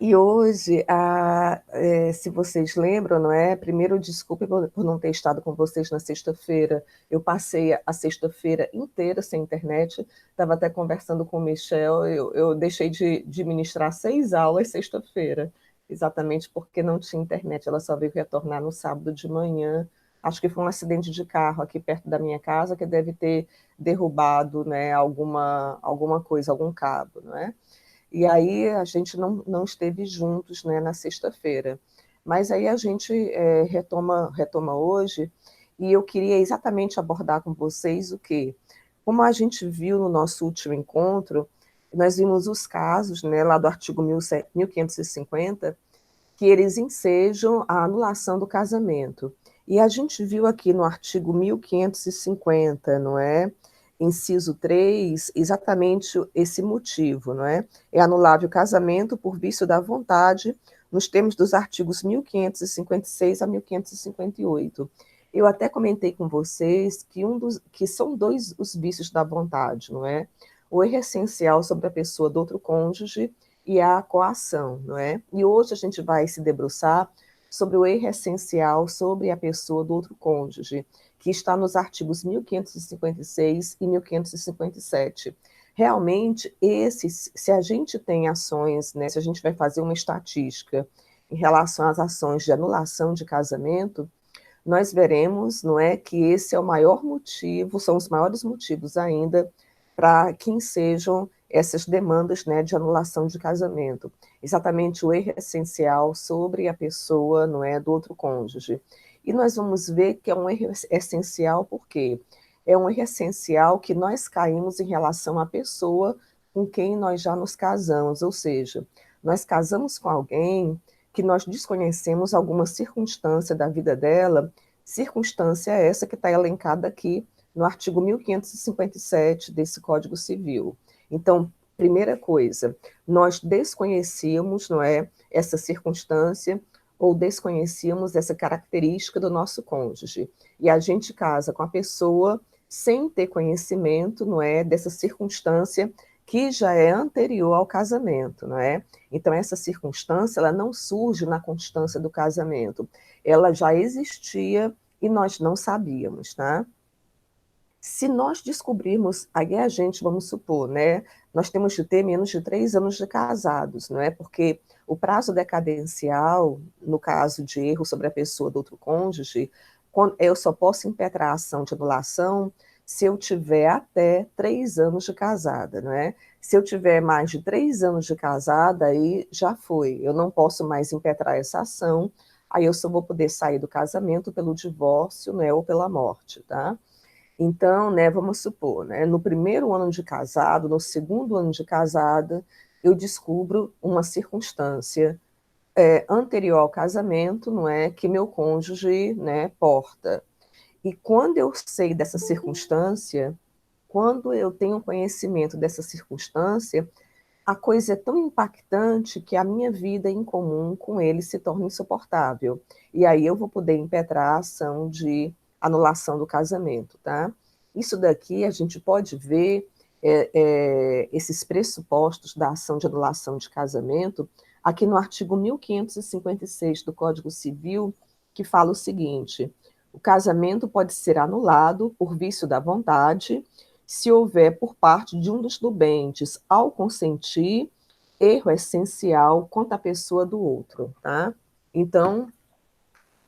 E hoje, se vocês lembram, não é? Primeiro, desculpe por não ter estado com vocês na sexta-feira. Eu passei a sexta-feira inteira sem internet. Estava até conversando com o Michel. Eu deixei de ministrar 6 aulas sexta-feira, exatamente porque não tinha internet. Ela só veio retornar no sábado de manhã. Acho que foi um acidente de carro aqui perto da minha casa que deve ter derrubado, né, alguma coisa, algum cabo, não é? E aí a gente não esteve juntos, né, na sexta-feira. Mas aí a gente retoma hoje, e eu queria exatamente abordar com vocês o quê? Como a gente viu no nosso último encontro, nós vimos os casos, né, lá do artigo 1550, que eles ensejam a anulação do casamento. E a gente viu aqui no artigo 1550, não é? Inciso 3, exatamente esse motivo, não é? É anulável o casamento por vício da vontade, nos termos dos artigos 1556 a 1558. Eu até comentei com vocês que são dois os vícios da vontade, não é? O erro essencial sobre a pessoa do outro cônjuge e a coação, não é? E hoje a gente vai se debruçar sobre o erro essencial sobre a pessoa do outro cônjuge, que está nos artigos 1556 e 1557. Realmente, esses, se a gente tem ações, né, se a gente vai fazer uma estatística em relação às ações de anulação de casamento, nós veremos, não é, que esse é o maior motivo, são os maiores motivos ainda para que ensejam essas demandas, né, de anulação de casamento. Exatamente o erro essencial sobre a pessoa, não é, do outro cônjuge. E nós vamos ver que é um erro essencial porque é um erro essencial que nós caímos em relação à pessoa com quem nós já nos casamos, ou seja, nós casamos com alguém que nós desconhecemos alguma circunstância da vida dela, circunstância essa que está elencada aqui no artigo 1557 desse Código Civil. Então, primeira coisa, nós desconhecíamos, não é, essa circunstância ou desconhecíamos essa característica do nosso cônjuge. E a gente casa com a pessoa sem ter conhecimento, não é, dessa circunstância que já é anterior ao casamento, não é? Então essa circunstância, ela não surge na constância do casamento, ela já existia e nós não sabíamos, tá? Se nós descobrirmos, aí a gente, vamos supor, né, nós temos de ter menos de 3 anos de casados, não é? Porque o prazo decadencial, no caso de erro sobre a pessoa do outro cônjuge, eu só posso impetrar a ação de anulação se eu tiver até 3 anos de casada, não é? Se eu tiver mais de 3 anos de casada, aí já foi, eu não posso mais impetrar essa ação, aí eu só vou poder sair do casamento pelo divórcio, né, ou pela morte, tá? Então, né, vamos supor, né, no primeiro ano de casado, no segundo ano de casada, eu descubro uma circunstância anterior ao casamento, não é, que meu cônjuge, né, porta. E quando eu sei dessa circunstância, quando eu tenho conhecimento dessa circunstância, a coisa é tão impactante que a minha vida em comum com ele se torna insuportável. E aí eu vou poder impetrar a ação de anulação do casamento, tá? Isso daqui a gente pode ver esses pressupostos da ação de anulação de casamento aqui no artigo 1556 do Código Civil, que fala o seguinte: o casamento pode ser anulado por vício da vontade se houver por parte de um dos nubentes, ao consentir, erro essencial quanto à pessoa do outro, tá? Então,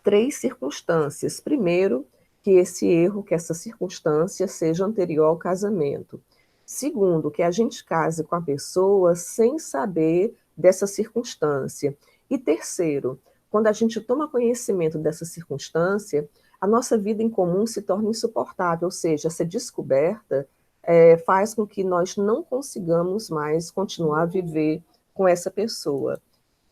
3 circunstâncias. Primeiro, que esse erro, que essa circunstância seja anterior ao casamento. Segundo, que a gente case com a pessoa sem saber dessa circunstância. E terceiro, quando a gente toma conhecimento dessa circunstância, a nossa vida em comum se torna insuportável, ou seja, essa descoberta faz com que nós não consigamos mais continuar a viver com essa pessoa.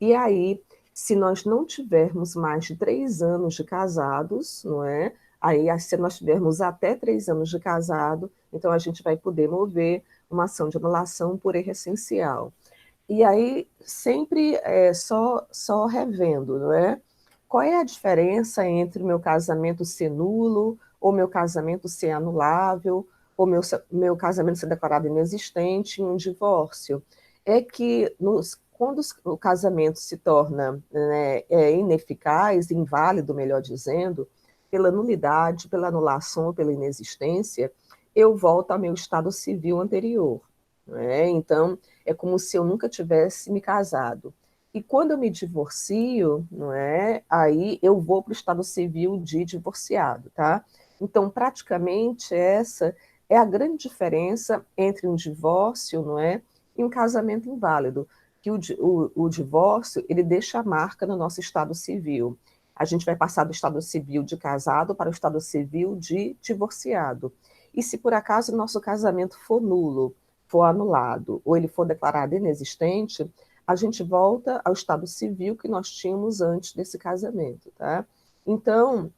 E aí, se nós não tivermos mais de 3 anos de casados, não é? Aí, se nós tivermos até 3 anos de casado, então a gente vai poder mover uma ação de anulação por erro essencial. E aí, sempre só revendo, não é? Qual é a diferença entre o meu casamento ser nulo, ou meu casamento ser anulável, ou meu casamento ser declarado inexistente em um divórcio? É que quando o casamento se torna, né, ineficaz, inválido, melhor dizendo, pela nulidade, pela anulação ou pela inexistência, eu volto ao meu estado civil anterior. Né? Então, é como se eu nunca tivesse me casado. E quando eu me divorcio, não é? Aí eu vou para o estado civil de divorciado, tá? Então, praticamente essa é a grande diferença entre um divórcio, não é, e um casamento inválido. Que o divórcio ele deixa a marca no nosso estado civil. A gente vai passar do estado civil de casado para o estado civil de divorciado. E se por acaso o nosso casamento for nulo, for anulado, ou ele for declarado inexistente, a gente volta ao estado civil que nós tínhamos antes desse casamento, tá? Então,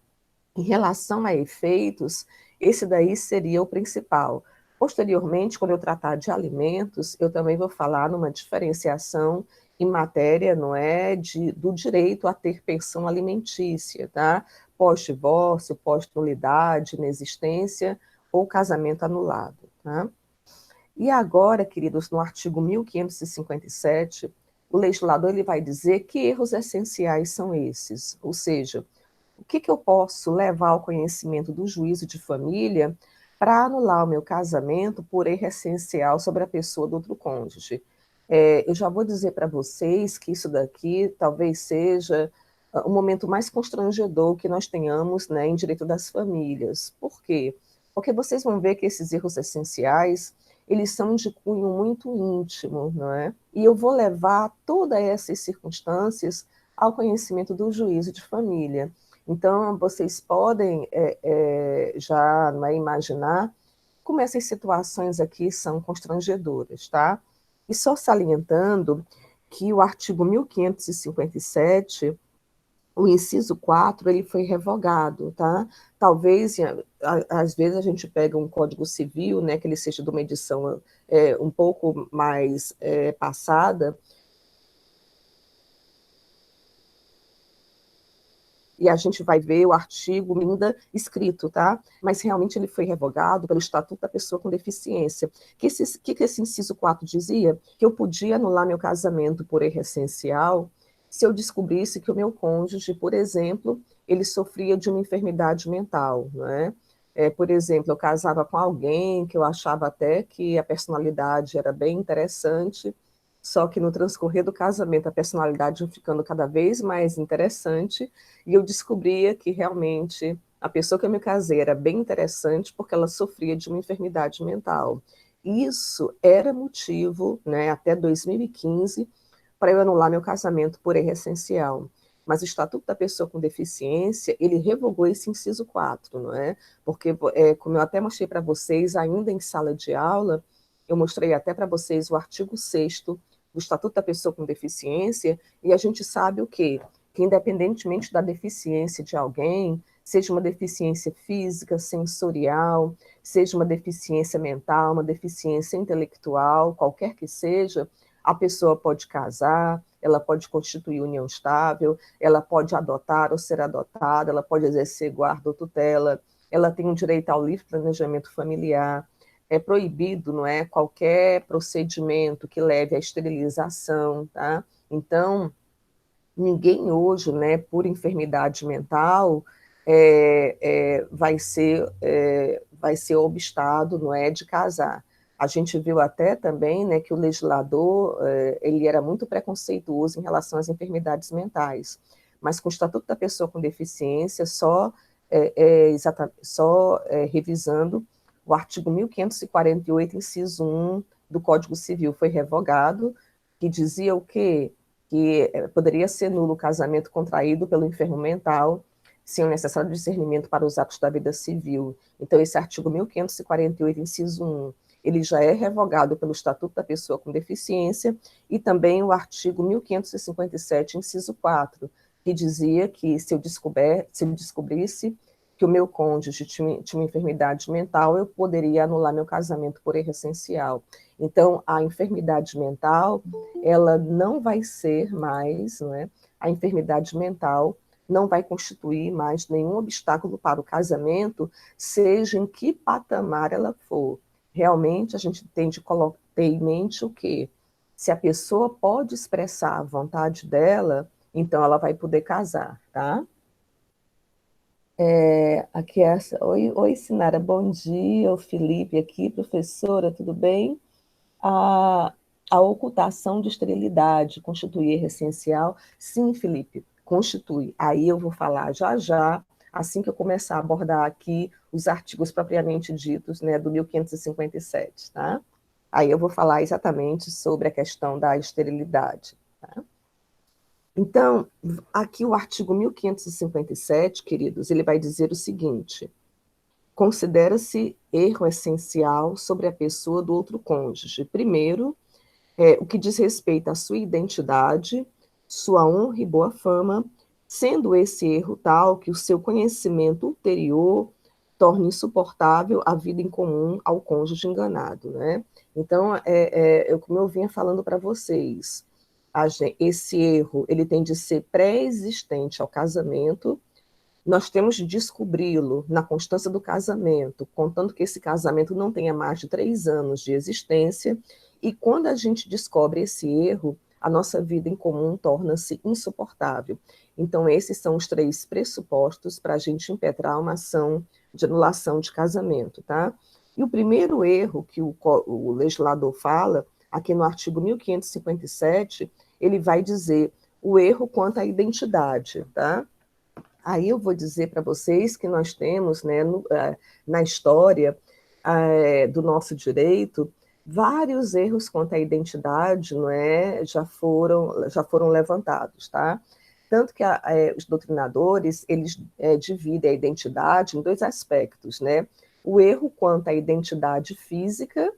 em relação a efeitos, esse daí seria o principal. Posteriormente, quando eu tratar de alimentos, eu também vou falar numa diferenciação em matéria, não é, do direito a ter pensão alimentícia, tá? Pós-divórcio, pós-nulidade, inexistência ou casamento anulado, tá? E agora, queridos, no artigo 1557, o legislador ele vai dizer que erros essenciais são esses, ou seja, o que eu posso levar ao conhecimento do juízo de família para anular o meu casamento por erro essencial sobre a pessoa do outro cônjuge. Eu já vou dizer para vocês que isso daqui talvez seja o momento mais constrangedor que nós tenhamos, né, em direito das famílias. Por quê? Porque vocês vão ver que esses erros essenciais, eles são de cunho muito íntimo, não é? E eu vou levar todas essas circunstâncias ao conhecimento do juízo de família. Então, vocês podem já imaginar como essas situações aqui são constrangedoras, tá? E só salientando que o artigo 1557, o inciso 4, ele foi revogado, tá? Talvez, às vezes, a gente pega um Código Civil, né, que ele seja de uma edição um pouco mais passada, e a gente vai ver o artigo ainda escrito, tá? Mas realmente ele foi revogado pelo Estatuto da Pessoa com Deficiência. Que esse inciso 4 dizia? Que eu podia anular meu casamento por erro essencial se eu descobrisse que o meu cônjuge, por exemplo, ele sofria de uma enfermidade mental, né? Por exemplo, eu casava com alguém que eu achava até que a personalidade era bem interessante, só que no transcorrer do casamento a personalidade ia ficando cada vez mais interessante, e eu descobria que realmente a pessoa que eu me casei era bem interessante porque ela sofria de uma enfermidade mental. Isso era motivo, né, até 2015, para eu anular meu casamento por erro essencial. Mas o Estatuto da Pessoa com Deficiência, ele revogou esse inciso 4, não é? Porque, como eu até mostrei para vocês, ainda em sala de aula, eu mostrei até para vocês o artigo 6º do Estatuto da Pessoa com Deficiência, e a gente sabe o quê? Que independentemente da deficiência de alguém, seja uma deficiência física, sensorial, seja uma deficiência mental, uma deficiência intelectual, qualquer que seja, a pessoa pode casar, ela pode constituir união estável, ela pode adotar ou ser adotada, ela pode exercer guarda ou tutela, ela tem o direito ao livre planejamento familiar, é proibido, não é, qualquer procedimento que leve à esterilização, tá? Então, ninguém hoje, né, por enfermidade mental, vai ser obstado, não é, de casar. A gente viu até também, né, que o legislador ele era muito preconceituoso em relação às enfermidades mentais, mas com o Estatuto da Pessoa com Deficiência, revisando o artigo 1548, inciso 1 do Código Civil, foi revogado, que dizia o quê? Que poderia ser nulo o casamento contraído pelo enfermo mental, sem o necessário discernimento para os atos da vida civil. Então, esse artigo 1548, inciso 1, ele já é revogado pelo Estatuto da Pessoa com Deficiência, e também o artigo 1557, inciso 4, que dizia que se eu descobrisse que o meu cônjuge tinha uma enfermidade mental, eu poderia anular meu casamento por erro essencial. Então, a enfermidade mental, ela não vai ser mais, não é? A enfermidade mental não vai constituir mais nenhum obstáculo para o casamento, seja em que patamar ela for. Realmente, a gente tem de ter em mente o quê? Se a pessoa pode expressar a vontade dela, então ela vai poder casar, tá? Aqui é essa. Oi, Sinara, bom dia. O Felipe aqui, professora, tudo bem? A, a ocultação de esterilidade constitui erro essencial? Sim, Felipe, constitui. Aí eu vou falar já já, assim que eu começar a abordar aqui os artigos propriamente ditos, né, do 1557, tá? Aí eu vou falar exatamente sobre a questão da esterilidade, tá? Então, aqui o artigo 1557, queridos, ele vai dizer o seguinte: considera-se erro essencial sobre a pessoa do outro cônjuge. Primeiro, o que diz respeito à sua identidade, sua honra e boa fama, sendo esse erro tal que o seu conhecimento ulterior torne insuportável a vida em comum ao cônjuge enganado, né? Então, como eu vinha falando para vocês, esse erro ele tem de ser pré-existente ao casamento. Nós temos de descobri-lo na constância do casamento, contando que esse casamento não tenha mais de 3 anos de existência, e quando a gente descobre esse erro, a nossa vida em comum torna-se insuportável. Então, esses são os 3 pressupostos para a gente impetrar uma ação de anulação de casamento, tá? E o primeiro erro que o legislador fala, aqui no artigo 1557, ele vai dizer o erro quanto à identidade, tá? Aí eu vou dizer para vocês que nós temos, né, na história do nosso direito, vários erros quanto à identidade, não é, já foram levantados, tá? Tanto que os doutrinadores, eles dividem a identidade em 2 aspectos, né? O erro quanto à identidade física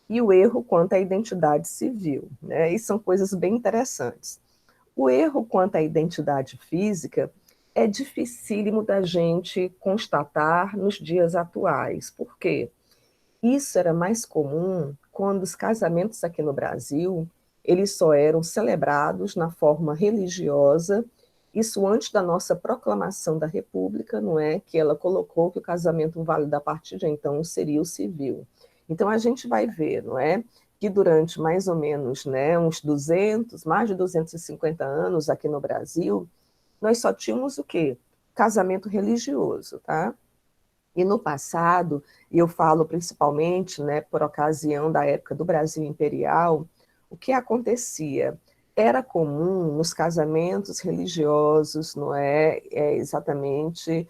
e o erro quanto à identidade civil, né? E são coisas bem interessantes. O erro quanto à identidade física é dificílimo da gente constatar nos dias atuais. Por quê? Isso era mais comum quando os casamentos aqui no Brasil, eles só eram celebrados na forma religiosa, isso antes da nossa proclamação da República, não é? Que ela colocou que o casamento válido a partir de então seria o civil. Então a gente vai ver, não é? Que durante mais ou menos, né, uns 200, mais de 250 anos aqui no Brasil, nós só tínhamos o quê? Casamento religioso, tá? E no passado, e eu falo principalmente, né, por ocasião da época do Brasil Imperial, o que acontecia? Era comum nos casamentos religiosos, não exatamente,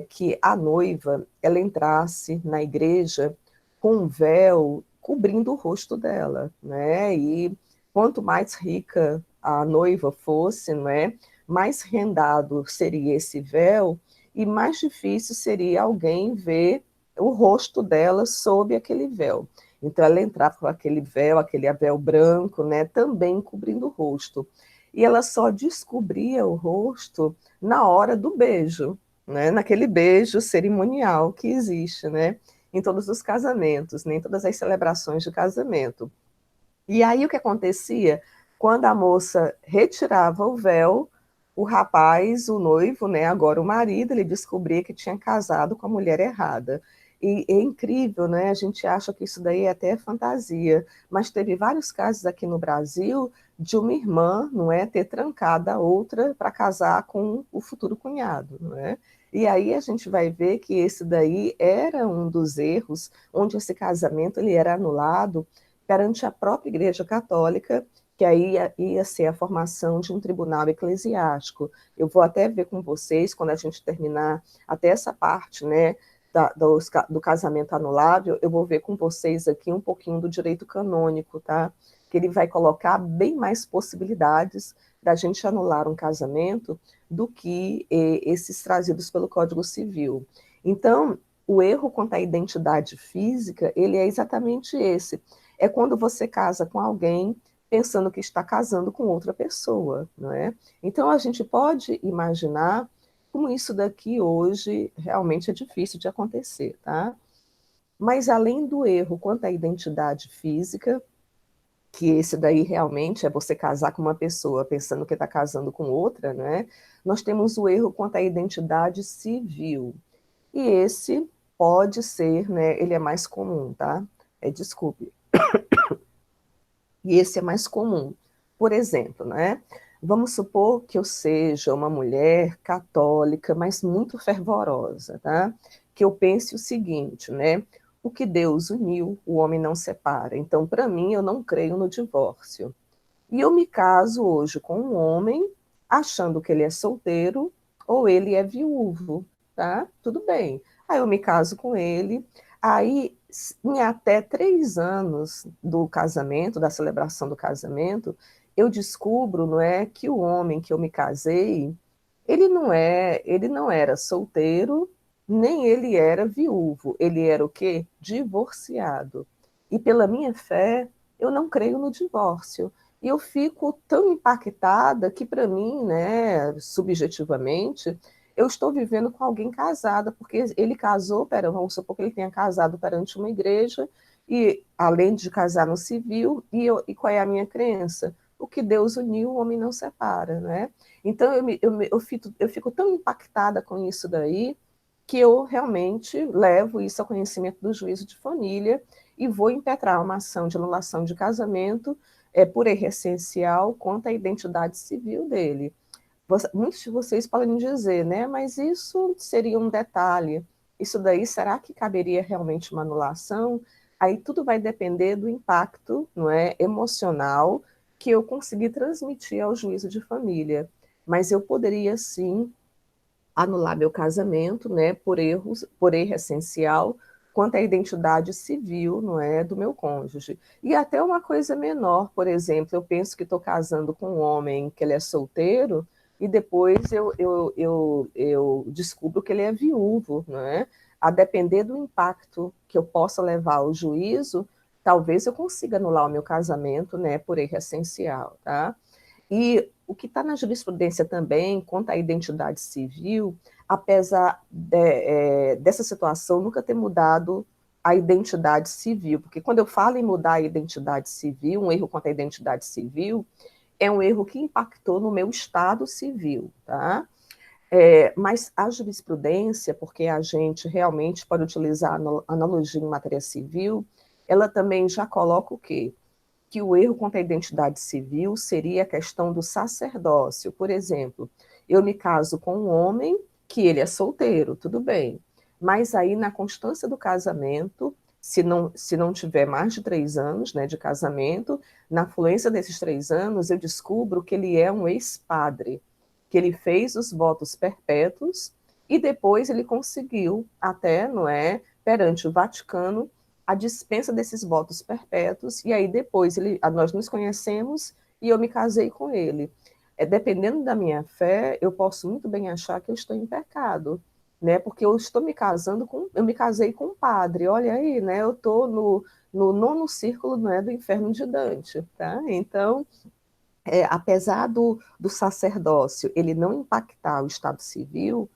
que a noiva ela entrasse na igreja com um véu cobrindo o rosto dela, né? E quanto mais rica a noiva fosse, não é, mais rendado seria esse véu e mais difícil seria alguém ver o rosto dela sob aquele véu. Então ela entrava com aquele véu branco, né, também cobrindo o rosto. E ela só descobria o rosto na hora do beijo, né, naquele beijo cerimonial que existe, né, em todos os casamentos, né, em todas as celebrações de casamento. E aí o que acontecia? Quando a moça retirava o véu, o rapaz, o noivo, né, agora o marido, ele descobria que tinha casado com a mulher errada. E é incrível, né? A gente acha que isso daí é até fantasia, mas teve vários casos aqui no Brasil de uma irmã, não é, ter trancado a outra para casar com o futuro cunhado, não é? E aí a gente vai ver que esse daí era um dos erros onde esse casamento ele era anulado perante a própria Igreja Católica, que aí ia ser a formação de um tribunal eclesiástico. Eu vou até ver com vocês, quando a gente terminar até essa parte, né, do casamento anulável, eu vou ver com vocês aqui um pouquinho do direito canônico, tá? Que ele vai colocar bem mais possibilidades da gente anular um casamento do que esses trazidos pelo Código Civil. Então, o erro quanto à identidade física, ele é exatamente esse. É quando você casa com alguém pensando que está casando com outra pessoa, não é? Então a gente pode imaginar como isso daqui hoje realmente é difícil de acontecer, tá? Mas além do erro quanto à identidade física, que esse daí realmente é você casar com uma pessoa pensando que está casando com outra, né? Nós temos o erro quanto à identidade civil. E esse pode ser, né? Ele é mais comum, tá? Desculpe. E esse é mais comum. Por exemplo, né? Vamos supor que eu seja uma mulher católica, mas muito fervorosa, tá? Que eu pense o seguinte, né? O que Deus uniu, o homem não separa. Então, para mim, eu não creio no divórcio. E eu me caso hoje com um homem, achando que ele é solteiro ou ele é viúvo, tá? Tudo bem. Aí eu me caso com ele. Aí, em até 3 anos do casamento, da celebração do casamento, eu descubro, não é, que o homem que eu me casei, ele não era solteiro, nem ele era viúvo. Ele era o quê? Divorciado. E pela minha fé, eu não creio no divórcio. E eu fico tão impactada que, para mim, né, subjetivamente, eu estou vivendo com alguém casada, porque ele casou, vamos supor que ele tenha casado perante uma igreja, e além de casar no civil, e qual é a minha crença? O que Deus uniu, o homem não separa, né? Então eu fico tão impactada com isso daí, que eu realmente levo isso ao conhecimento do juízo de família e vou impetrar uma ação de anulação de casamento por erro essencial quanto à identidade civil dele. Muitos de vocês podem dizer, né, mas isso seria um detalhe. Isso daí, será que caberia realmente uma anulação? Aí tudo vai depender do impacto, não é, emocional que eu conseguir transmitir ao juízo de família. Mas eu poderia sim anular meu casamento, né, por erro essencial quanto à identidade civil, não é, do meu cônjuge. E até uma coisa menor, por exemplo, eu penso que estou casando com um homem que ele é solteiro e depois eu descubro que ele é viúvo, não é? A depender do impacto que eu possa levar ao juízo, talvez eu consiga anular o meu casamento, né, por erro essencial, tá? E o que está na jurisprudência também, quanto à identidade civil, apesar dessa situação nunca ter mudado a identidade civil, porque quando eu falo em mudar a identidade civil, um erro quanto à identidade civil, é um erro que impactou no meu estado civil, tá? Mas a jurisprudência, porque a gente realmente pode utilizar a analogia em matéria civil, ela também já coloca o quê? Que o erro contra a identidade civil seria a questão do sacerdócio. Por exemplo, eu me caso com um homem que ele é solteiro, tudo bem. Mas aí, na constância do casamento, se não tiver mais de 3 anos, né, de casamento, na fluência desses 3 anos, eu descubro que ele é um ex-padre, que ele fez os votos perpétuos e depois ele conseguiu, até, não é, perante o Vaticano, a dispensa desses votos perpétuos, e aí depois nós nos conhecemos e eu me casei com ele. Dependendo da minha fé, eu posso muito bem achar que eu estou em pecado, né? Porque eu me casei com um padre, olha aí, né? Eu estou no nono círculo, né, do inferno de Dante, tá? Então, apesar do sacerdócio ele não impactar o estado civil,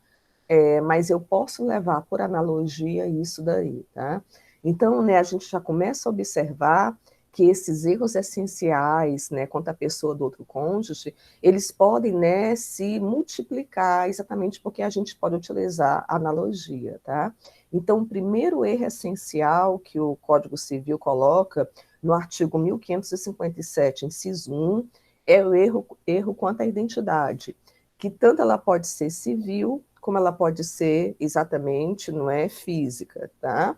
mas eu posso levar por analogia isso daí, tá? Então, né, a gente já começa a observar que esses erros essenciais, né, contra a pessoa do outro cônjuge, eles podem, né, se multiplicar exatamente porque a gente pode utilizar a analogia, tá? Então, o primeiro erro essencial que o Código Civil coloca no artigo 1557, inciso 1, é o erro quanto à identidade, que tanto ela pode ser civil como ela pode ser exatamente, não é, física, tá?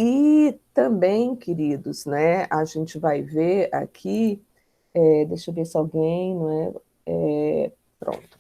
E também, queridos, né, a gente vai ver aqui, deixa eu ver se alguém, não é, pronto.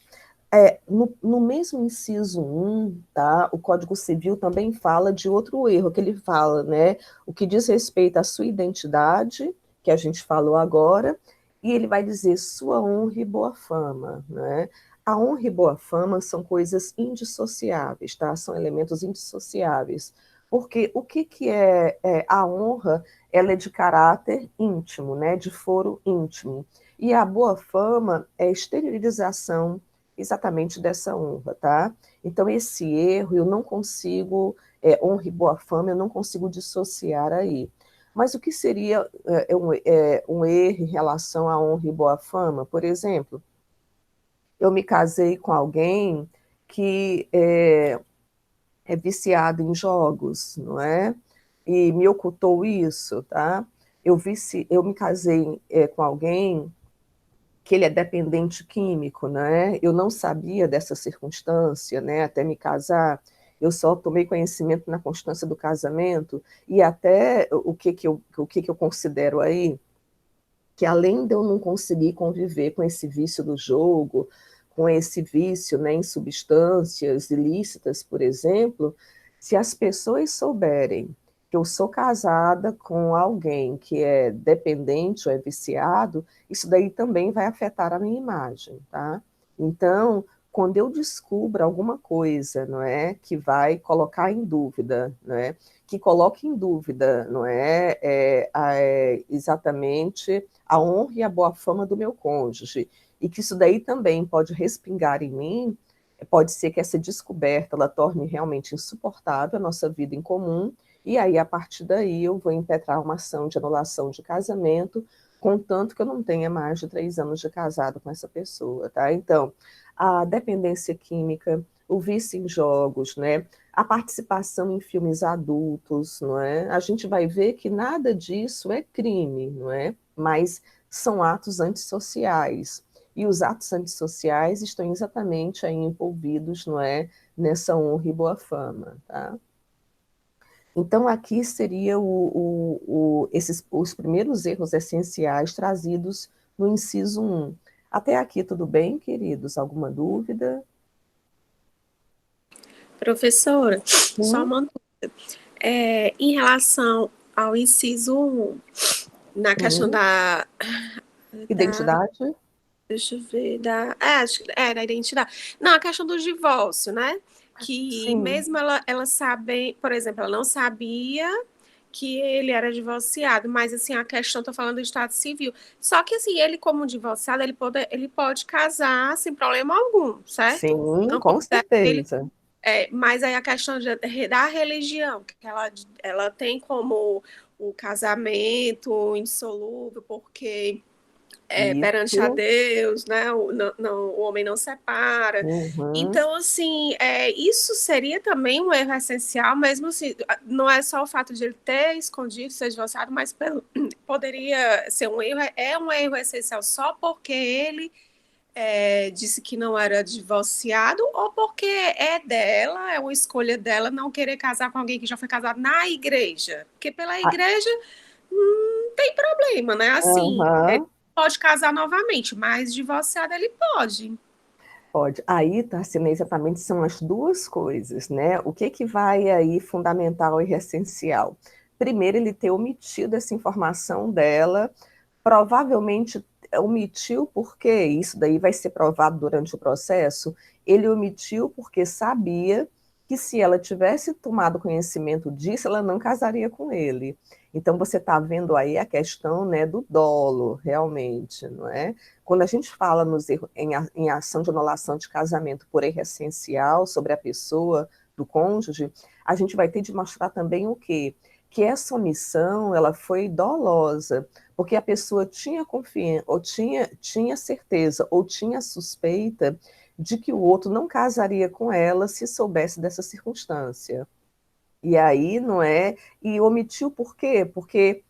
No mesmo inciso 1, tá, o Código Civil também fala de outro erro, que ele fala, né, o que diz respeito à sua identidade, que a gente falou agora, e ele vai dizer sua honra e boa fama, né? A honra e boa fama são coisas indissociáveis, tá? São elementos indissociáveis. Porque o que é a honra? Ela é de caráter íntimo, né? De foro íntimo. E a boa fama é a exteriorização exatamente dessa honra, tá? Então, esse erro eu não consigo, honra e boa fama, eu não consigo dissociar aí. Mas o que seria um erro em relação à honra e boa fama? Por exemplo, eu me casei com alguém que é viciado em jogos, não é? E me ocultou isso, tá? eu me casei com alguém que ele é dependente químico, né? Eu não sabia dessa circunstância, né? Até me casar, eu só tomei conhecimento na constância do casamento e até o que eu considero aí que além de eu não conseguir conviver com esse vício do jogo, com esse vício, né, em substâncias ilícitas, por exemplo, se as pessoas souberem que eu sou casada com alguém que é dependente ou é viciado, isso daí também vai afetar a minha imagem, tá? Então, quando eu descubro alguma coisa, não é, que vai colocar em dúvida, não é, que coloque em dúvida, não é, exatamente a honra e a boa fama do meu cônjuge, e que isso daí também pode respingar em mim, pode ser que essa descoberta ela torne realmente insuportável a nossa vida em comum, e aí a partir daí eu vou impetrar uma ação de anulação de casamento, contanto que eu não tenha mais de 3 anos de casado com essa pessoa, tá? Então, a dependência química, o vício em jogos, né? A participação em filmes adultos, não é? A gente vai ver que nada disso é crime, não é? Mas são atos antissociais. E os atos antissociais estão exatamente aí envolvidos, não é, nessa honra e boa fama, tá? Então, aqui seria os primeiros erros essenciais trazidos no inciso 1. Até aqui, tudo bem, queridos? Alguma dúvida? Professora, só Sim. uma dúvida. Em relação ao inciso 1, na questão Sim. da Identidade? deixa eu ver, acho que da identidade. Não, a questão do divórcio, né? Que Sim. mesmo ela sabe, por exemplo, ela não sabia que ele era divorciado, mas assim, a questão, tô falando do estado civil. Só que assim, ele como divorciado, ele pode casar sem problema algum, certo? Sim, Não com considera ele, certeza. mas aí a questão da religião, que ela tem como o casamento indissolúvel, porque perante a Isso. Deus, né? O homem não separa. Uhum. Então, assim, isso seria também um erro essencial, mesmo assim, não é só o fato de ele ter escondido, ser divorciado, mas poderia ser um erro, é um erro essencial só porque ele disse que não era divorciado ou porque é dela, é uma escolha dela não querer casar com alguém que já foi casado na igreja. Porque pela Ah, igreja não tem problema, né? Assim, ele aham. pode casar novamente, mas divorciado ele pode. Pode. Aí, Tarcina, exatamente são as duas coisas, né? O que que vai aí fundamental e essencial? Primeiro, ele ter omitido essa informação dela, provavelmente omitiu porque, isso daí vai ser provado durante o processo, ele omitiu porque sabia que se ela tivesse tomado conhecimento disso, ela não casaria com ele. Então, você está vendo aí a questão, né, do dolo, realmente, não é? Quando a gente fala em ação de anulação de casamento por erro essencial sobre a pessoa do cônjuge, a gente vai ter de mostrar também o quê? Que essa omissão ela foi dolosa, porque a pessoa tinha confiança, ou tinha certeza, ou tinha suspeita de que o outro não casaria com ela se soubesse dessa circunstância. E aí, não é? E omitiu por quê? Porque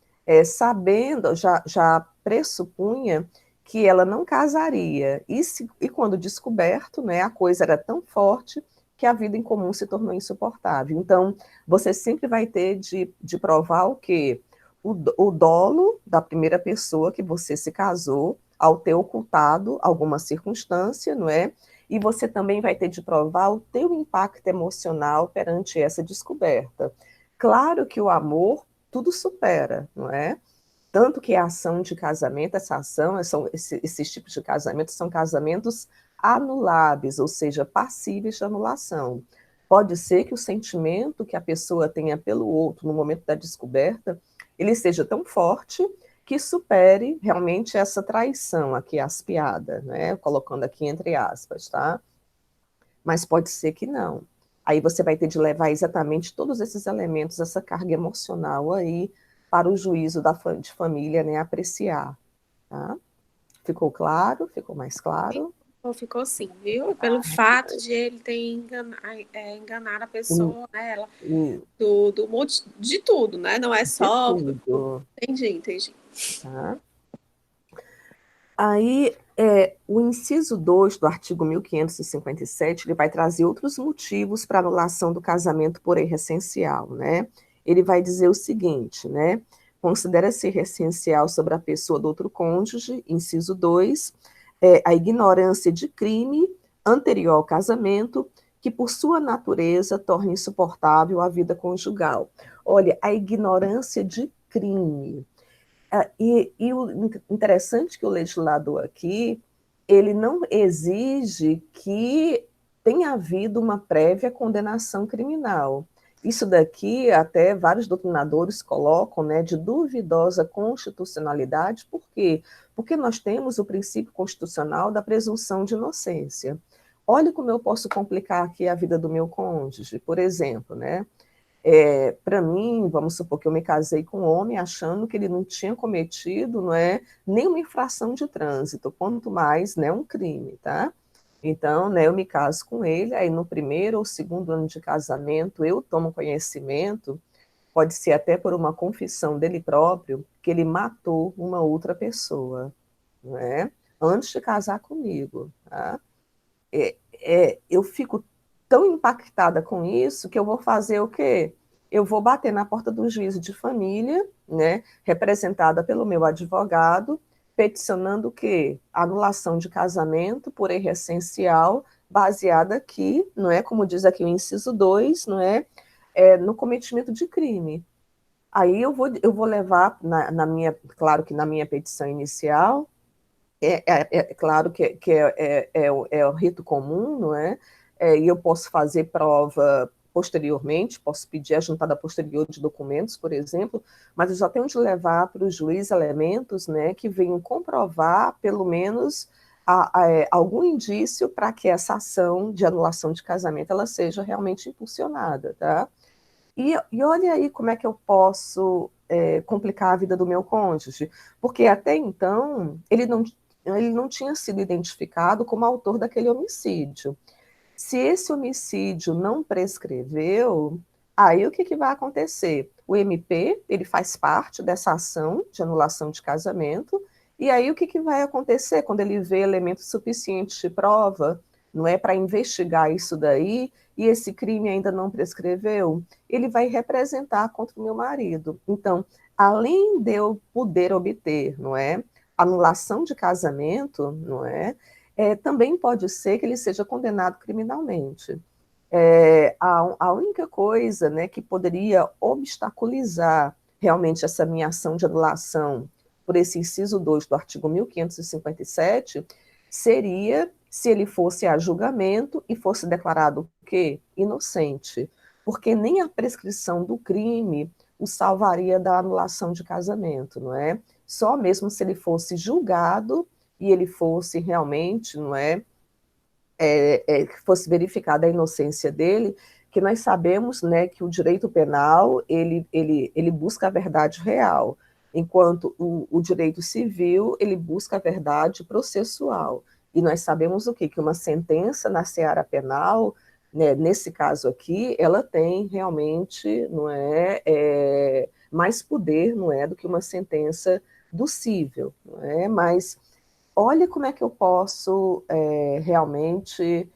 sabendo, já pressupunha que ela não casaria. E quando descoberto, né, a coisa era tão forte que a vida em comum se tornou insuportável. Então, você sempre vai ter de provar o quê? O dolo da primeira pessoa que você se casou ao ter ocultado alguma circunstância, não é? E você também vai ter de provar o teu impacto emocional perante essa descoberta. Claro que o amor tudo supera, não é? Tanto que a ação de casamento, essa ação, esses tipos de casamentos são casamentos anuláveis, ou seja, passíveis de anulação. Pode ser que o sentimento que a pessoa tenha pelo outro no momento da descoberta, ele seja tão forte que supere realmente essa traição, aqui aspiada, né? Colocando aqui entre aspas, tá? Mas pode ser que não. Aí você vai ter de levar exatamente todos esses elementos, essa carga emocional aí, para o juízo de família, né, apreciar, tá? Ficou claro? Ficou mais claro? Ou ficou sim, viu? Pelo fato de ele ter enganado a Hum, pessoa, né? Ela, hum, de tudo, né? Não é de só. tudo, Entendi, entendi. tá? Aí, o inciso 2 do artigo 1557, ele vai trazer outros motivos para anulação do casamento por erro essencial, né? Ele vai dizer o seguinte, né? Considera-se erro essencial sobre a pessoa do outro cônjuge, inciso 2, a ignorância de crime anterior ao casamento, que por sua natureza torna insuportável a vida conjugal. Olha, a ignorância de crime. E o interessante que o legislador aqui, ele não exige que tenha havido uma prévia condenação criminal. Isso daqui, até vários doutrinadores colocam, né, de duvidosa constitucionalidade, por quê? Porque nós temos o princípio constitucional da presunção de inocência. Olha como eu posso complicar aqui a vida do meu cônjuge, por exemplo, né? Para mim, vamos supor que eu me casei com um homem achando que ele não tinha cometido, não é, nenhuma infração de trânsito, quanto mais, né, um crime, tá? Então, né, eu me caso com ele, aí no primeiro ou segundo ano de casamento eu tomo conhecimento, pode ser até por uma confissão dele próprio, que ele matou uma outra pessoa, não é? Antes de casar comigo, tá? Eu fico tão impactada com isso que eu vou fazer o quê? Eu vou bater na porta do juízo de família, né, representada pelo meu advogado, peticionando o quê? Anulação de casamento por erro essencial, baseada aqui, não é, como diz aqui o inciso 2, não é, no cometimento de crime. Aí eu vou levar na minha, claro que na minha petição inicial, é claro que é o rito comum, não é? E eu posso fazer prova posteriormente, posso pedir a juntada posterior de documentos, por exemplo, mas eu já tenho de levar para o juiz elementos, né, que venham comprovar, pelo menos, algum indício para que essa ação de anulação de casamento ela seja realmente impulsionada, tá? E olha aí como é que eu posso complicar a vida do meu cônjuge, porque até então ele não tinha sido identificado como autor daquele homicídio. Se esse homicídio não prescreveu, aí o que, que vai acontecer? O MP, ele faz parte dessa ação de anulação de casamento, e aí o que, que vai acontecer quando ele vê elementos suficientes de prova, não é, para investigar isso daí, e esse crime ainda não prescreveu? Ele vai representar contra o meu marido. Então, além de eu poder obter, não é, anulação de casamento, não é, também pode ser que ele seja condenado criminalmente. A única coisa, né, que poderia obstaculizar realmente essa minha ação de anulação por esse inciso 2 do artigo 1557 seria se ele fosse a julgamento e fosse declarado o quê? Inocente, porque nem a prescrição do crime o salvaria da anulação de casamento, não é? Só mesmo se ele fosse julgado e ele fosse realmente, não é, que fosse verificada a inocência dele, que nós sabemos, né, que o direito penal ele busca a verdade real, enquanto o direito civil ele busca a verdade processual. E nós sabemos o quê? Que uma sentença na seara penal, né, nesse caso aqui, ela tem realmente, não mais poder, não é, do que uma sentença do cível, não é? Mas olha como é que eu posso realmente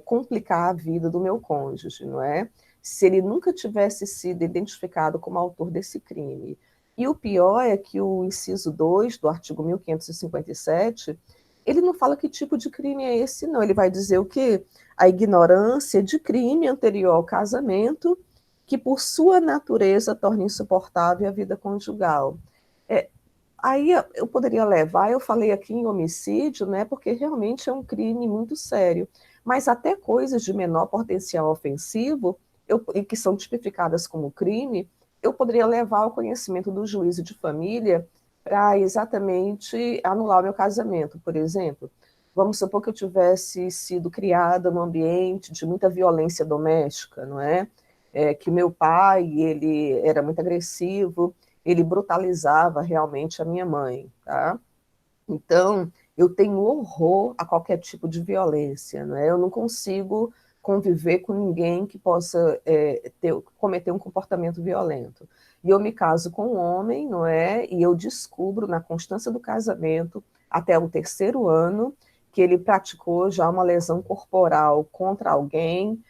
complicar a vida do meu cônjuge, não é? Se ele nunca tivesse sido identificado como autor desse crime. E o pior é que o inciso 2 do artigo 1557, ele não fala que tipo de crime é esse, não. Ele vai dizer o quê? A ignorância de crime anterior ao casamento, que por sua natureza torna insuportável a vida conjugal. É, Aí eu poderia levar, eu falei aqui em homicídio, né, porque realmente é um crime muito sério, mas até coisas de menor potencial ofensivo, e que são tipificadas como crime, eu poderia levar ao conhecimento do juízo de família para exatamente anular o meu casamento, por exemplo. Vamos supor que eu tivesse sido criada num ambiente de muita violência doméstica, não é? Que meu pai, ele era muito agressivo, ele brutalizava realmente a minha mãe, tá? Então, eu tenho horror a qualquer tipo de violência, não é? Eu não consigo conviver com ninguém que possa cometer um comportamento violento. E eu me caso com um homem, não é? E eu descubro na constância do casamento, até o terceiro ano, que ele praticou já uma lesão corporal contra alguém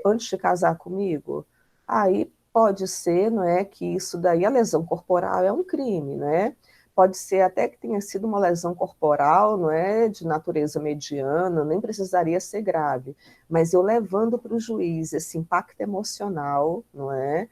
antes de casar comigo. Aí pode ser, não é, que isso daí, a lesão corporal é um crime, né? Pode ser até que tenha sido uma lesão corporal, não é, de natureza mediana, nem precisaria ser grave, mas eu levando para o juiz esse impacto emocional, não é,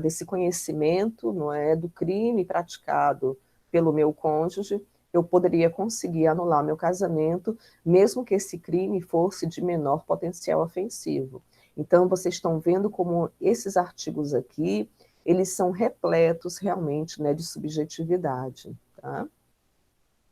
desse conhecimento, não é, do crime praticado pelo meu cônjuge, eu poderia conseguir anular meu casamento, mesmo que esse crime fosse de menor potencial ofensivo. Então, vocês estão vendo como esses artigos aqui, eles são repletos realmente, né, de subjetividade, tá?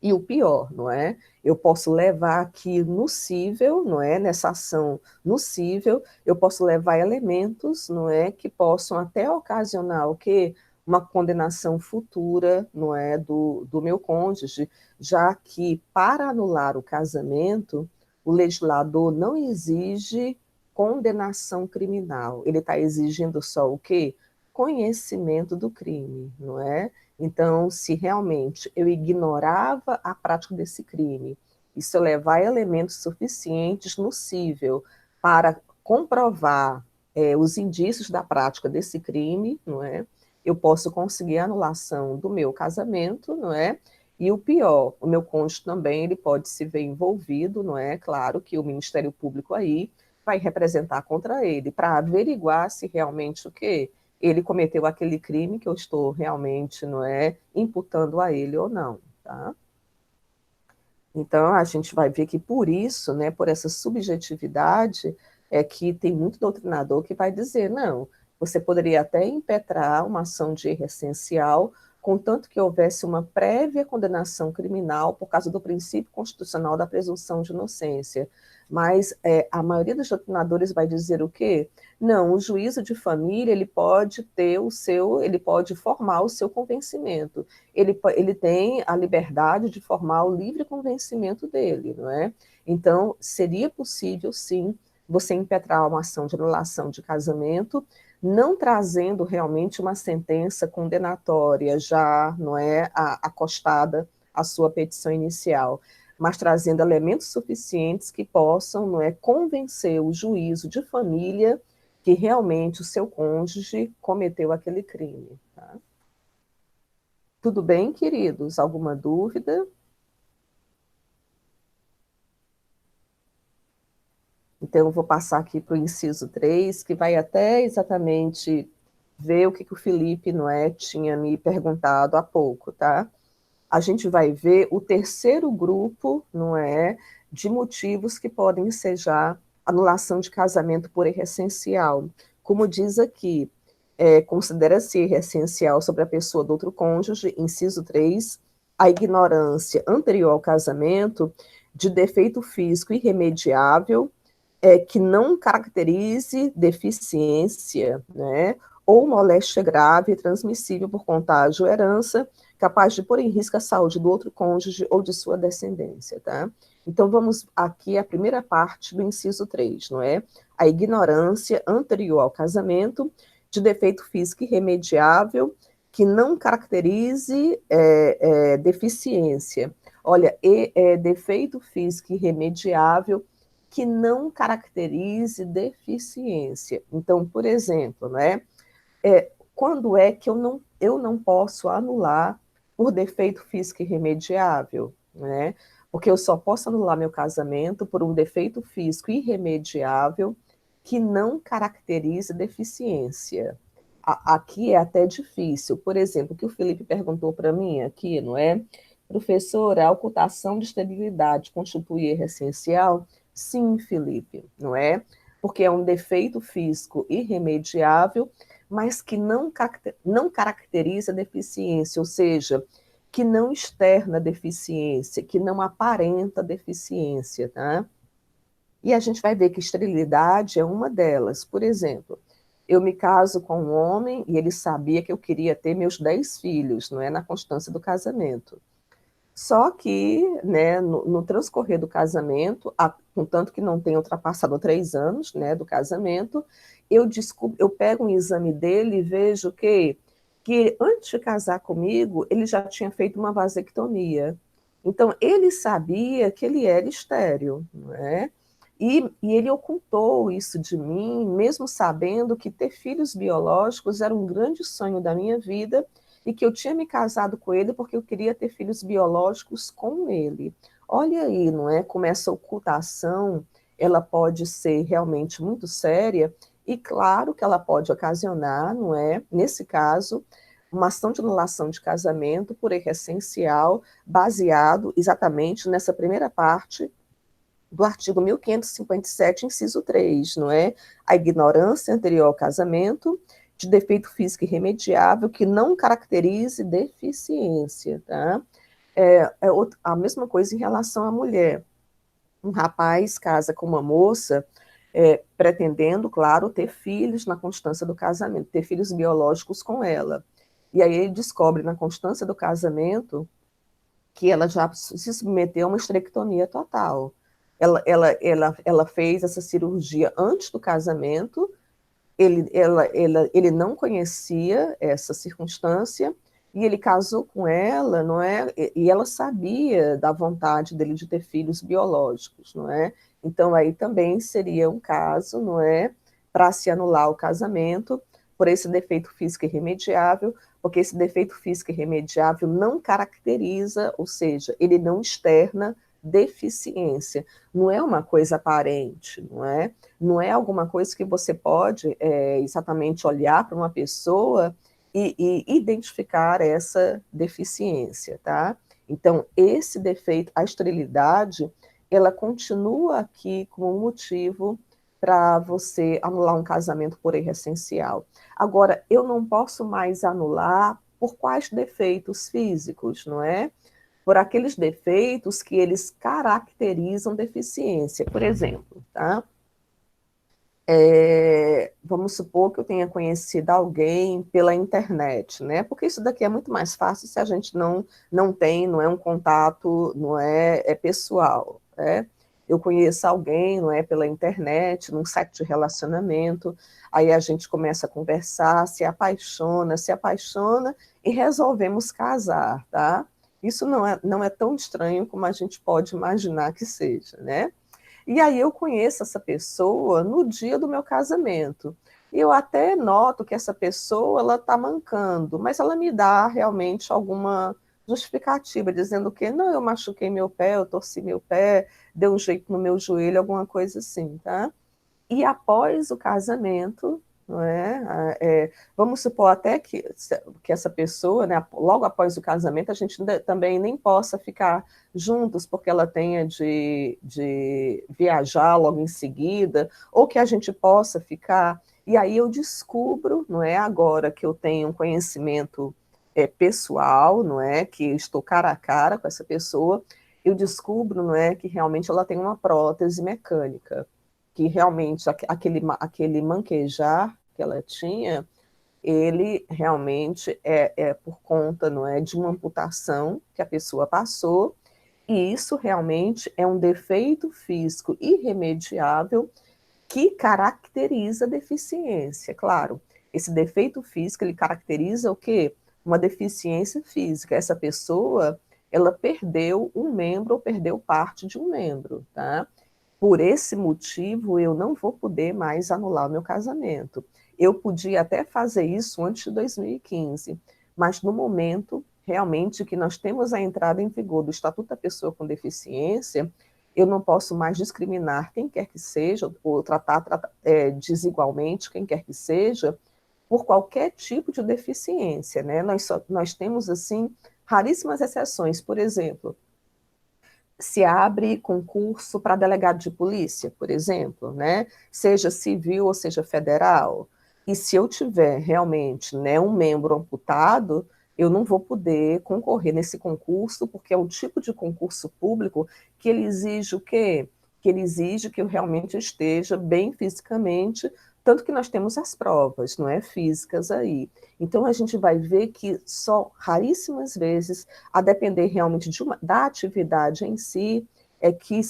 E o pior, não é? Eu posso levar aqui no cível, não é? Nessa ação no cível, eu posso levar elementos, não é? Que possam até ocasionar o quê? Uma condenação futura, não é? Do meu cônjuge, já que para anular o casamento, o legislador não exige condenação criminal. Ele está exigindo só o quê? Conhecimento do crime, não é? Então, se realmente eu ignorava a prática desse crime, e se eu levar elementos suficientes no cível para comprovar os indícios da prática desse crime, não é? Eu posso conseguir a anulação do meu casamento, não é? E o pior, o meu cônjuge também, ele pode se ver envolvido, não é? Claro que o Ministério Público aí vai representar contra ele, para averiguar se realmente o quê? Ele cometeu aquele crime que eu estou realmente, não é, imputando a ele ou não, tá? Então, a gente vai ver que por isso, né, por essa subjetividade, é que tem muito doutrinador que vai dizer, não, você poderia até impetrar uma ação de erro essencial, contanto que houvesse uma prévia condenação criminal por causa do princípio constitucional da presunção de inocência. Mas a maioria dos doutrinadores vai dizer o quê? Não, o juízo de família, ele pode ter ele pode formar o seu convencimento. Ele tem a liberdade de formar o livre convencimento dele, não é? Então, seria possível, sim, você impetrar uma ação de anulação de casamento, não trazendo realmente uma sentença condenatória já, não é, acostada à sua petição inicial, mas trazendo elementos suficientes que possam, não é, convencer o juízo de família que realmente o seu cônjuge cometeu aquele crime, tá? Tudo bem, queridos? Alguma dúvida? Então, eu vou passar aqui para o inciso 3, que vai até exatamente ver o que o Felipe, não é, tinha me perguntado há pouco, tá? A gente vai ver o terceiro grupo, não é, de motivos que podem ser já anulação de casamento por erro essencial. Como diz aqui, considera-se erro essencial sobre a pessoa do outro cônjuge, inciso 3, a ignorância anterior ao casamento de defeito físico irremediável, que não caracterize deficiência, né, ou moléstia grave transmissível por contágio ou herança, capaz de pôr em risco a saúde do outro cônjuge ou de sua descendência, tá? Então, vamos aqui à primeira parte do inciso 3, não é? A ignorância anterior ao casamento de defeito físico irremediável que não caracterize deficiência. Olha, defeito físico irremediável que não caracterize deficiência. Então, por exemplo, né, quando é que eu não posso anular por defeito físico irremediável? Né? Porque eu só posso anular meu casamento por um defeito físico irremediável que não caracterize deficiência. Aqui é até difícil. Por exemplo, o que o Felipe perguntou para mim aqui, não é? Professora, a ocultação de esterilidade constitui erro essencial? Sim, Felipe, não é? Porque é um defeito físico irremediável, mas que não caracteriza deficiência, ou seja, que não externa deficiência, que não aparenta deficiência, tá? E a gente vai ver que esterilidade é uma delas. Por exemplo, eu me caso com um homem e ele sabia que eu queria ter meus 10 filhos, não é? Na constância do casamento. Só que, né, no transcorrer do casamento, contanto que não tenha ultrapassado 3 anos, né, do casamento, eu pego um exame dele e vejo que antes de casar comigo, ele já tinha feito uma vasectomia. Então, ele sabia que ele era estéril, não é? E ele ocultou isso de mim, mesmo sabendo que ter filhos biológicos era um grande sonho da minha vida e que eu tinha me casado com ele porque eu queria ter filhos biológicos com ele. Olha aí, não é? Como essa ocultação, ela pode ser realmente muito séria e claro que ela pode ocasionar, não é? Nesse caso, uma ação de anulação de casamento por erro essencial, baseado exatamente nessa primeira parte do artigo 1557, inciso 3, não é? A ignorância anterior ao casamento, de defeito físico irremediável que não caracterize deficiência, tá? A mesma coisa em relação à mulher. Um rapaz casa com uma moça, pretendendo, claro, ter filhos na constância do casamento, ter filhos biológicos com ela. E aí ele descobre na constância do casamento que ela já se submeteu a uma esterectomia total. Ela fez essa cirurgia antes do casamento, ele não conhecia essa circunstância, e ele casou com ela, não é? E ela sabia da vontade dele de ter filhos biológicos, não é? Então aí também seria um caso, não é, para se anular o casamento por esse defeito físico irremediável, porque esse defeito físico irremediável não caracteriza, ou seja, ele não externa deficiência, não é uma coisa aparente, não é? Não é alguma coisa que você pode exatamente olhar para uma pessoa e identificar essa deficiência, tá? Então, esse defeito, a esterilidade, ela continua aqui como um motivo para você anular um casamento por erro essencial. Agora, eu não posso mais anular por quais defeitos físicos, não é? Por aqueles defeitos que eles caracterizam deficiência. Por exemplo, tá? Vamos supor que eu tenha conhecido alguém pela internet, né? Porque isso daqui é muito mais fácil se a gente não tem, não é um contato, não é pessoal, né? Eu conheço alguém, não é, pela internet, num site de relacionamento, aí a gente começa a conversar, se apaixona e resolvemos casar, tá? Isso não é tão estranho como a gente pode imaginar que seja, né? E aí eu conheço essa pessoa no dia do meu casamento. E eu até noto que essa pessoa ela está mancando, mas ela me dá realmente alguma justificativa, dizendo que não, eu machuquei meu pé, eu torci meu pé, deu um jeito no meu joelho, alguma coisa assim, tá? E após o casamento, não é? Vamos supor até que essa pessoa, né, logo após o casamento, a gente também nem possa ficar juntos, porque ela tenha de viajar logo em seguida, ou que a gente possa ficar. E aí eu descubro, não é, agora que eu tenho um conhecimento pessoal, não é, que estou cara a cara com essa pessoa, eu descubro, não é, que realmente ela tem uma prótese mecânica, que realmente aquele manquejar que ela tinha, ele realmente é por conta, não é, de uma amputação que a pessoa passou, e isso realmente é um defeito físico irremediável que caracteriza a deficiência. Claro, esse defeito físico, ele caracteriza o quê? Uma deficiência física. Essa pessoa, ela perdeu um membro ou perdeu parte de um membro, tá? Por esse motivo, eu não vou poder mais anular o meu casamento. Eu podia até fazer isso antes de 2015, mas no momento, realmente, que nós temos a entrada em vigor do Estatuto da Pessoa com Deficiência, eu não posso mais discriminar quem quer que seja, ou tratar desigualmente quem quer que seja, por qualquer tipo de deficiência, né? Nós temos, assim, raríssimas exceções. Por exemplo, se abre concurso para delegado de polícia, por exemplo, né? Seja civil ou seja federal. E se eu tiver realmente, né, um membro amputado, eu não vou poder concorrer nesse concurso, porque é um tipo de concurso público que ele exige o quê? Que ele exige que eu realmente esteja bem fisicamente Tanto que nós temos as provas, não é, físicas aí. Então a gente vai ver que só raríssimas vezes, a depender realmente da atividade em si, é que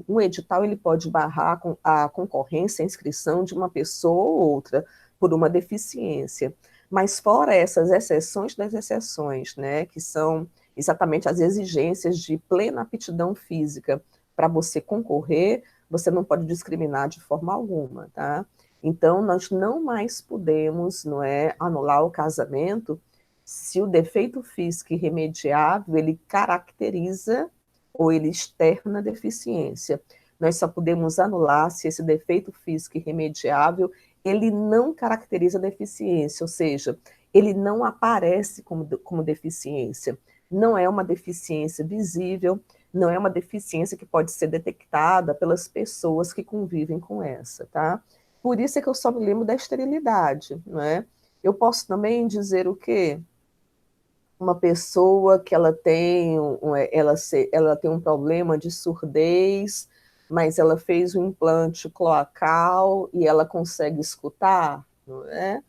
um edital ele pode barrar a concorrência, a inscrição de uma pessoa ou outra por uma deficiência. Mas fora essas exceções das exceções, né, que são exatamente as exigências de plena aptidão física para você concorrer, você não pode discriminar de forma alguma, tá? Então, nós não mais podemos, não é, anular o casamento se o defeito físico irremediável ele caracteriza ou ele externa deficiência. Nós só podemos anular se esse defeito físico irremediável ele não caracteriza deficiência, ou seja, ele não aparece como deficiência. Não é uma deficiência visível, não é uma deficiência que pode ser detectada pelas pessoas que convivem com essa, tá? Por isso é que eu só me lembro da esterilidade, não é? Eu posso também dizer o quê? Uma pessoa que ela tem um problema de surdez, mas ela fez um implante cloacal e ela consegue escutar, não é?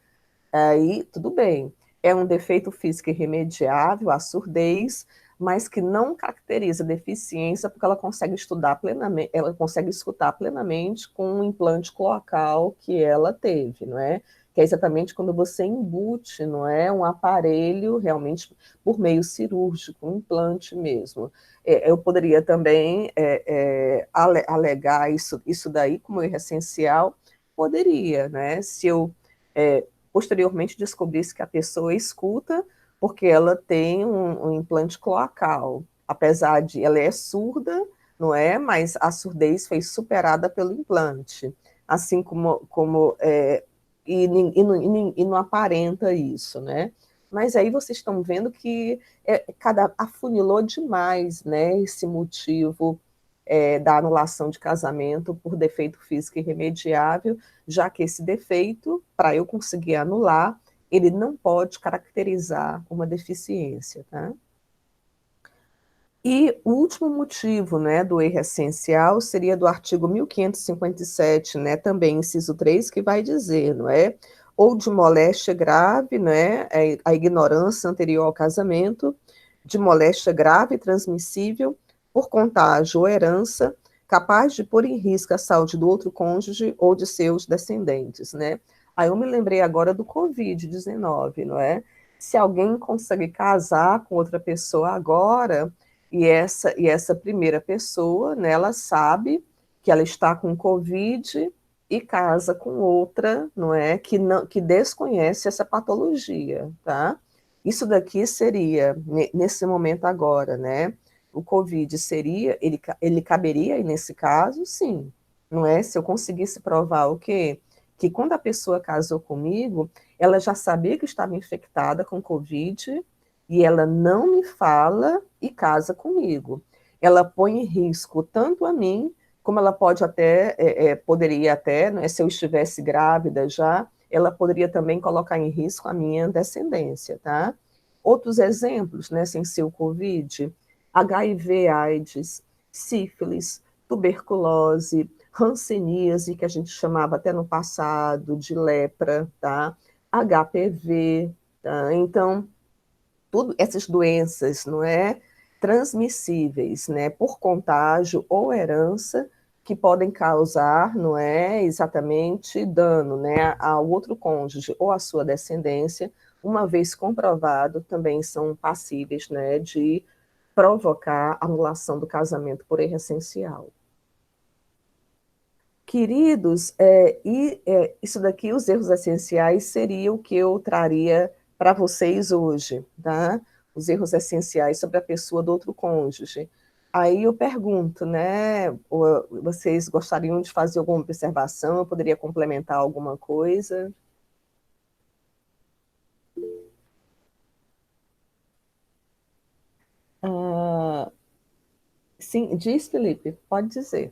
Aí, tudo bem. É um defeito físico irremediável, a surdez, mas que não caracteriza deficiência, porque ela consegue estudar plenamente, ela consegue escutar plenamente com um implante cloacal que ela teve, não é? Que é exatamente quando você embute, não é, um aparelho realmente por meio cirúrgico, um implante mesmo. Eu poderia também alegar isso daí como erro essencial, poderia, né? Se eu posteriormente descobrisse que a pessoa escuta porque ela tem um implante cloacal, apesar de ela é surda, não é? Mas a surdez foi superada pelo implante, assim e não aparenta isso, né? Mas aí vocês estão vendo que afunilou demais, né? Esse motivo da anulação de casamento por defeito físico irremediável, já que esse defeito, para eu conseguir anular, ele não pode caracterizar uma deficiência, tá? E o último motivo, né, do erro essencial seria do artigo 1557, né, também inciso 3, que vai dizer, não é? Ou de moléstia grave, né, a ignorância anterior ao casamento, de moléstia grave e transmissível por contágio ou herança, capaz de pôr em risco a saúde do outro cônjuge ou de seus descendentes, né? Aí eu me lembrei agora do Covid-19, não é? Se alguém consegue casar com outra pessoa agora, e essa primeira pessoa, né, ela sabe que ela está com Covid e casa com outra, não é, que desconhece essa patologia, tá? Isso daqui seria, nesse momento agora, né, o Covid seria, ele caberia nesse caso? Sim, não é? Se eu conseguisse provar o quê? Que quando a pessoa casou comigo, ela já sabia que estava infectada com Covid, e ela não me fala e casa comigo. Ela põe em risco tanto a mim, como ela pode até, poderia até, né, se eu estivesse grávida já, ela poderia também colocar em risco a minha descendência, tá? Outros exemplos, né, sem ser o Covid, HIV, AIDS, sífilis, tuberculose, hanseníase, que a gente chamava até no passado de lepra, tá? HPV, tá? Então, tudo essas doenças, não é, transmissíveis, né, por contágio ou herança, que podem causar, não é, exatamente dano, né, ao outro cônjuge ou à sua descendência, uma vez comprovado, também são passíveis, né, de provocar anulação do casamento por erro essencial. Queridos, isso daqui, os erros essenciais, seria o que eu traria para vocês hoje, tá? Os erros essenciais sobre a pessoa do outro cônjuge. Aí eu pergunto, né? Vocês gostariam de fazer alguma observação? Eu poderia complementar alguma coisa? Ah, sim, diz, Felipe, pode dizer.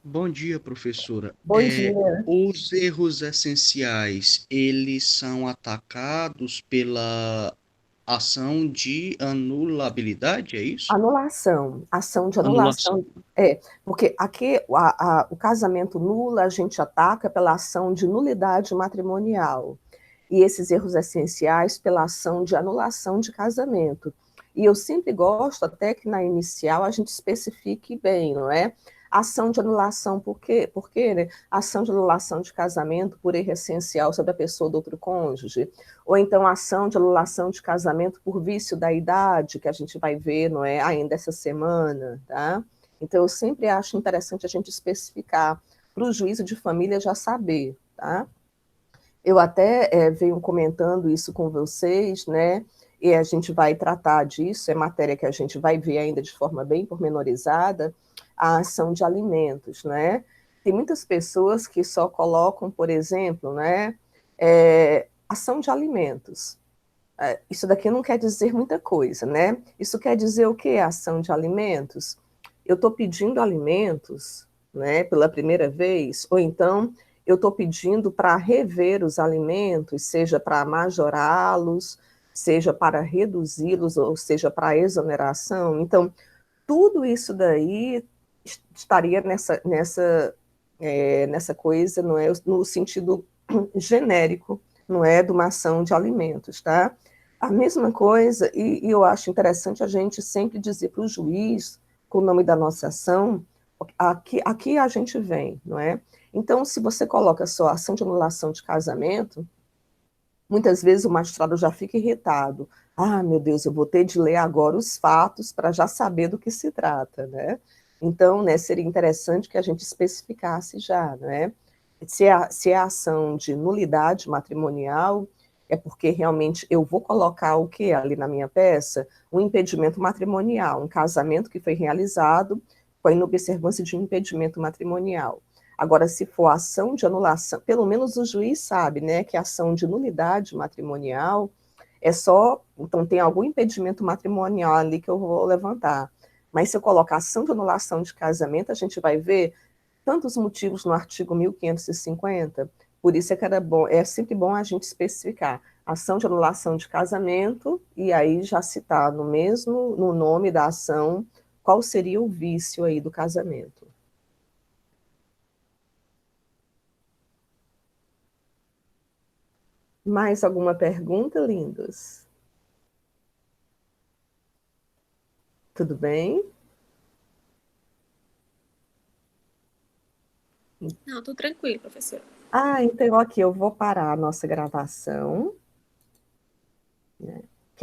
Bom dia, professora. Bom dia. Os erros essenciais, eles são atacados pela ação de anulabilidade, é isso? Anulação, ação de Anulação. anulação. Porque aqui o casamento nulo a gente ataca pela ação de nulidade matrimonial. E esses erros essenciais pela ação de anulação de casamento. E eu sempre gosto até que na inicial a gente especifique bem, não é? Ação de anulação, por quê? Porque, né? Ação de anulação de casamento por erro essencial sobre a pessoa do outro cônjuge, ou então ação de anulação de casamento por vício da idade, que a gente vai ver, não é, ainda essa semana, tá? Então eu sempre acho interessante a gente especificar para o juízo de família já saber, tá? Eu até venho comentando isso com vocês, né? E a gente vai tratar disso, é matéria que a gente vai ver ainda de forma bem pormenorizada, a ação de alimentos, né? Tem muitas pessoas que só colocam, por exemplo, né, ação de alimentos. Isso daqui não quer dizer muita coisa, né? Isso quer dizer o que, ação de alimentos? Eu estou pedindo alimentos, né, pela primeira vez, ou então eu estou pedindo para rever os alimentos, seja para majorá-los, seja para reduzi-los, ou seja para exoneração. Então, tudo isso daí estaria nessa coisa, não é, no sentido genérico, não é, de uma ação de alimentos, tá? A mesma coisa, e eu acho interessante a gente sempre dizer para o juiz, com o nome da nossa ação, aqui a gente vem, não é? Então, se você coloca só ação de anulação de casamento, muitas vezes o magistrado já fica irritado. Ah, meu Deus, eu vou ter de ler agora os fatos para já saber do que se trata, né? Então, né, seria interessante que a gente especificasse já, né? Se é ação de nulidade matrimonial, é porque realmente eu vou colocar o que ali na minha peça? Um impedimento matrimonial, um casamento que foi realizado com a inobservância de um impedimento matrimonial. Agora, se for ação de anulação, pelo menos o juiz sabe, né, que a ação de nulidade matrimonial é só, então tem algum impedimento matrimonial ali que eu vou levantar. Mas se eu colocar ação de anulação de casamento, a gente vai ver tantos motivos no artigo 1550, por isso é que era bom, é sempre bom a gente especificar ação de anulação de casamento e aí já citar no nome da ação, qual seria o vício aí do casamento. Mais alguma pergunta, lindos? Tudo bem? Não, tô tranquilo, professora. Então aqui eu vou parar a nossa gravação, né?